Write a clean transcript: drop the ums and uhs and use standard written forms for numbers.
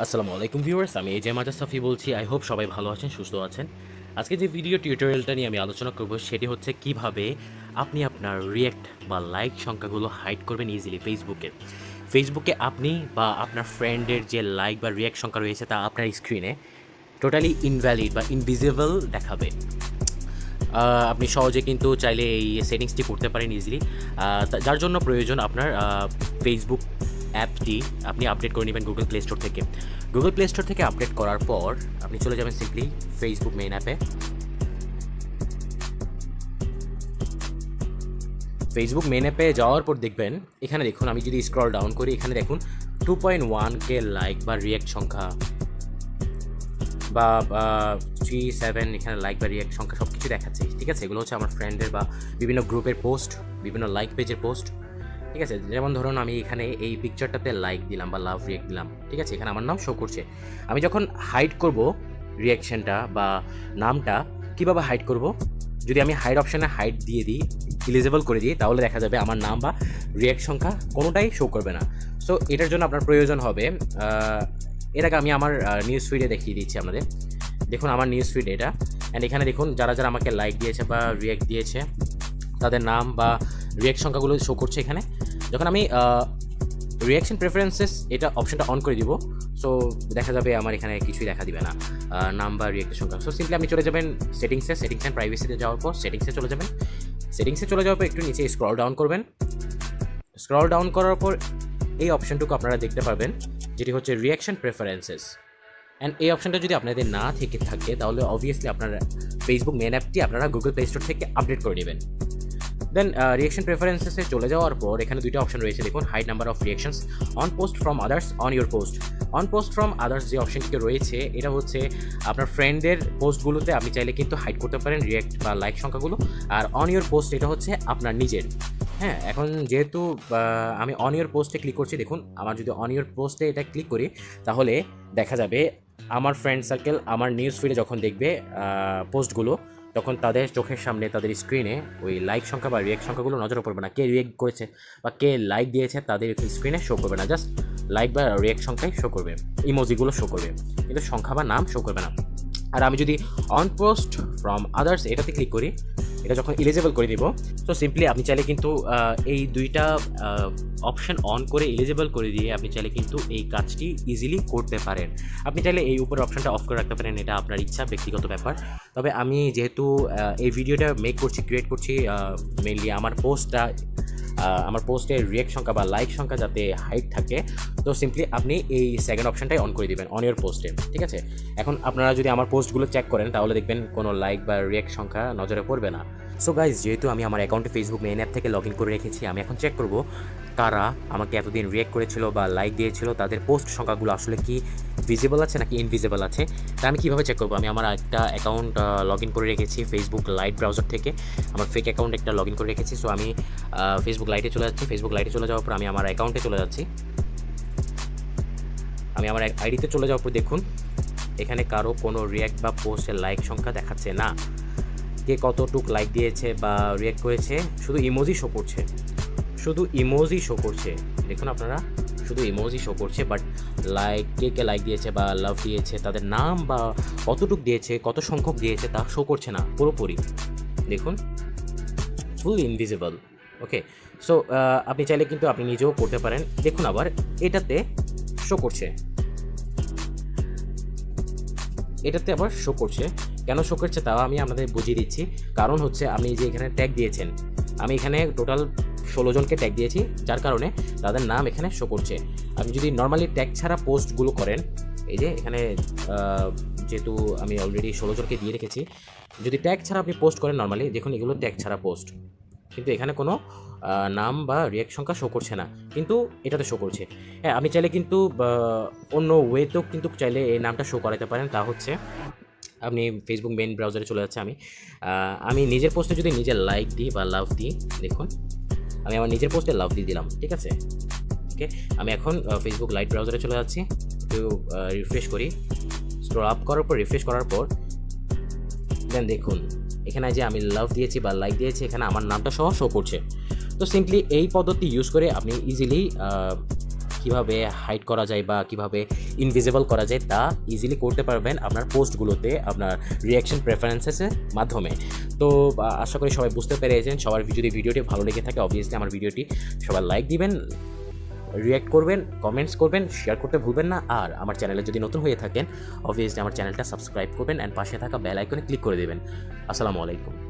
আসসালামু আলাইকুম ভিউয়ার্স, আমি এজে মাজা সাফি বলছি। আই হোপ সবাই ভালো আছেন, সুস্থ আছেন। আজকে যে ভিডিও টিউটোরিয়ালটা নিয়ে আমি আলোচনা করব সেটি হচ্ছে কিভাবে আপনি আপনার রিঅ্যাক্ট বা লাইক সংখ্যাগুলো হাইড করবেন ইজিলি ফেসবুকে আপনি বা আপনার ফ্রেন্ডের যে লাইক বা রিঅ্যাক্ট সংখ্যা রয়েছে তা আপনার স্ক্রিনে টোটালি ইনভ্যালিড বা ইনভিজিবল দেখাবে। আপনি সহজে কিন্তু চাইলে এই সেটিংসটি করতে পারেন ইজিলি। যার জন্য প্রয়োজন আপনার ফেসবুক অ্যাপটি আপনি আপডেট করে নেবেন গুগল প্লে স্টোর থেকে। গুগল প্লে স্টোর থেকে আপডেট করার পর আপনি চলে যাবেন সিম্পলি ফেসবুক মেইন অ্যাপে। ফেসবুক মেইন অ্যাপে যাওয়ার পর দেখবেন, এখানে দেখুন, আমি যদি স্ক্রল ডাউন করি এখানে দেখুন 2.1K লাইক বা রিঅ্যাক্ট সংখ্যা বা 3-7 এখানে লাইক বা রিঅ্যাক্ট সংখ্যা সব কিছু দেখাচ্ছে। ঠিক আছে, এগুলো হচ্ছে আমার ফ্রেন্ডের বা বিভিন্ন গ্রুপের পোস্ট, বিভিন্ন লাইক পেজের পোস্ট। ঠিক আছে, যেমন ধরুন আমি এখানে এই পিকচারটাতে লাইক দিলাম বা লাভ রিঅ্যাক্ট দিলাম। ঠিক আছে, এখানে আমার নাম শো করছে। আমি যখন হাইড করব রিঅ্যাকশনটা বা নামটা, কীভাবে হাইড করব? যদি আমি হাইড অপশানে হাইড দিয়ে দিই, ইলিজেবল করে দিই, তাহলে দেখা যাবে আমার নাম বা রিঅ্যাক্ট সংখ্যা কোনোটাই শো করবে না। সো এটার জন্য আপনার প্রয়োজন হবে, এর আগে আমি আমার নিউজ ফিডে দেখিয়ে দিচ্ছি আপনাদের। দেখুন আমার নিউজ ফিড এটা, অ্যান্ড এখানে দেখুন যারা যারা আমাকে লাইক দিয়েছে বা রিঅ্যাক্ট দিয়েছে তাদের নাম বা রিঅ্যাক্ট সংখ্যাগুলো শো করছে এখানে। যখন আমি রিঅ্যাকশন প্রেফারেন্সেস এটা অপশনটা অন করে দিব, সো দেখা যাবে আমার এখানে কিছুই দেখা দিবে না, নাম বা রিঅ্যাক্টের সংখ্যা। সো সিম্পলি আপনি চলে যাবেন সেটিংস অ্যান্ড প্রাইভেসিতে যাওয়ার পর সেটিংসে চলে যাবেন। সেটিংসে চলে যাওয়ার পর একটু নিচে স্ক্রল ডাউন করবেন। স্ক্রল ডাউন করার পর এই অপশনটুকু আপনারা দেখতে পারবেন, যেটি হচ্ছে রিঅ্যাকশন প্রেফারেন্সেস। অ্যান্ড এই অপশনটা যদি আপনাদের না থেকে থাকে তাহলে অবভিয়াসলি আপনার ফেসবুক মেন অ্যাপটি আপনারা গুগল প্লে স্টোর থেকে আপডেট করে নেবেন। দেন রিঅ্যাকশন প্রেফারেন্সেসে চলে যাওয়ার পর এখানে দুইটা অপশন রয়েছে, দেখুন hide number of reactions, on post from others, on your post. On post from others যে অপশনটি রয়েছে এটা হচ্ছে আপনার ফ্রেন্ডের পোস্টগুলোতে আপনি চাইলে কিন্তু হাইড করতে পারেন রিঅ্যাক্ট বা লাইক সংখ্যাগুলো। আর অন ইউর পোস্ট এটা হচ্ছে আপনার নিজের। হ্যাঁ, এখন যেহেতু আমি অন ইউর পোস্টে ক্লিক করছি, দেখুন আমার যদি অন ইউর পোস্টে এটা ক্লিক করি তাহলে দেখা যাবে আমার ফ্রেন্ড সার্কেল আমার নিউজ ফিডে যখন দেখবে পোস্টগুলো, তখন তাদের চোখের সামনে তাদের স্ক্রিনে ওই লাইক সংখ্যা বা রিঅ্যাক্ট সংখ্যাগুলো নজরে পড়বে না। কে রিঅ্যাক্ট করেছে বা কে লাইক দিয়েছে তাদের স্ক্রিনে শো করবে না, জাস্ট লাইক বা রিঅ্যাক্ট সংখ্যাই শো করবে, ইমোজিগুলো শো করবে, কিন্তু সংখ্যা বা নাম শো করবে না। আর আমি যদি অন পোস্ট ফ্রম আদার্স এটাতে ক্লিক করি, এটা যখন ইলিজেবল করে দিব, তো সিম্পলি আপনি চাইলে কিন্তু এই দুইটা অপশন অন করে ইলিজেবল করে দিয়ে আপনি চাইলে কিন্তু এই কাজটি ইজিলি করতে পারেন। আপনি চাইলে এই উপরের অপশনটা অফ করে রাখতে পারেন, এটা আপনার ইচ্ছা, ব্যক্তিগত ব্যাপার। তবে আমি যেহেতু এই ভিডিওটা ক্রিয়েট করছি মেইনলি আমার পোস্টের রিঅ্যাক্ট সংখ্যা বা লাইক সংখ্যা যাতে হাইড থাকে, তো সিম্পলি আপনি এই সেকেন্ড অপশনটাই অন করে দিবেন অন ইউর পোস্টে। ঠিক আছে, এখন আপনারা যদি আমার পোস্টগুলো চেক করেন তাহলে দেখবেন কোনো লাইক বা রিঅ্যাক্ট সংখ্যা নজরে পড়বে না। সো গাইজ, যেহেতু আমি আমার অ্যাকাউন্টে ফেসবুক মেইন অ্যাপ থেকে লগ ইন করে রেখেছি, আমি এখন চেক করব কারা আমাকে এতদিন রিঅ্যাক্ট করেছিল বা লাইক দিয়েছিল তাদের পোস্ট সংখ্যাগুলো আসলে কি ভিজিবল আছে নাকি ইনভিজিবল আছে। তা আমি কীভাবে চেক করবো? আমি আমার একটা অ্যাকাউন্ট লগ ইন করে রেখেছি ফেসবুক লাইট ব্রাউজার থেকে, আমার ফেক অ্যাকাউন্ট একটা লগ ইন করে রেখেছি। সো আমি ফেসবুক লাইটে চলে যাচ্ছি। ফেসবুক লাইটে চলে যাওয়ার পর আমি আমার অ্যাকাউন্টে চলে যাচ্ছি। আমি আমার আইডিতে চলে যাওয়ার পর দেখুন এখানে কারো কোনো রিঅ্যাক্ট বা পোস্টের লাইক সংখ্যা দেখাচ্ছে না। কে কতটুক লাইক দিয়েছে বা রিঅ্যাক্ট করেছে শুধু ইমোজি শো করছে, দেখুন আপনারা, শুধু ইমোজি শো করছে, বাট কে লাইক দিয়েছে বা লাভ দিয়েছে তাদের নাম বা কতটুক দিয়েছে, কত সংখ্যক দিয়েছে তা শো করছে না পুরোপুরি। দেখুন ফুল ইনভিজিবল। ওকে, সো আপনি চাইলে কিন্তু আপনি নিজেও করতে পারেন। দেখুন আবার এটাতে শো করছে, কেন শো করছে তাও আমি আপনাদের বুঝিয়ে দিচ্ছি। কারণ হচ্ছে আপনি যে এখানে ট্যাগ দিয়েছেন, আমি এখানে টোটাল 16 জনকে ট্যাগ দিয়েছি, যার কারণে তাদের নাম এখানে শো করছে। আপনি যদি নর্মালি ট্যাগ ছাড়া পোস্টগুলো করেন, এই যে এখানে যেহেতু আমি অলরেডি 16 জনকে দিয়ে রেখেছি, যদি ট্যাগ ছাড়া আপনি পোস্ট করেন নর্মালি, দেখুন এগুলো ট্যাগ ছাড়া পোস্ট, কিন্তু এখানে কোনো নাম বা রিঅ্যাক্ট সংখ্যা শো করছে না, কিন্তু এটাতে শো করছে। হ্যাঁ, আপনি চাইলে কিন্তু অন্য ওয়েতেও কিন্তু চাইলে এই নামটা শো করাতে পারেন। তা হচ্ছে আপনি ফেসবুক মেইন ব্রাউজারে চলে যাচ্ছে, আমি নিজের পোস্টে যদি নিজে লাইক দিই বা লাভ দিই, দেখুন আমি আমার নিজের পোস্টে লাভ দিয়ে দিলাম। ঠিক আছে, ওকে, আমি এখন ফেসবুক লাইট ব্রাউজারে চলে যাচ্ছি, একটু রিফ্রেশ করি। স্ক্রল আপ করার পর রিফ্রেশ করার পর দেন দেখুন এখানে যে আমি লাভ দিয়েছি বা লাইক দিয়েছি এখানে আমার নামটা সহ শো করছে। তো সিম্পলি এই পদ্ধতি ইউজ করে আপনি ইজিলি কিভাবে হাইড করা যায় বা কিভাবে ইনভিজিবল করা যায় তা ইজিলি করতে পারবেন আপনার পোস্টগুলোতে আপনার রিয়াকশন প্রেফারেন্সেসের মাধ্যমে। তো আশা করি সবাই বুঝতে পেরেছেন। সবার যদি ভিডিওটি ভালো লেগে থাকে অবভিয়াসলি আমার ভিডিওটি সবাই লাইক দিবেন, রিয়্যাক্ট করবেন, কমেন্টস করবেন, শেয়ার করতে ভুলবেন না। আর আমার চ্যানেলে যদি নতুন হয়ে থাকেন অবভিয়াসলি আমার চ্যানেলটা সাবস্ক্রাইব করবেন অ্যান্ড পাশে থাকা বেল আইকনে ক্লিক করে দেবেন। আসসালামু আলাইকুম।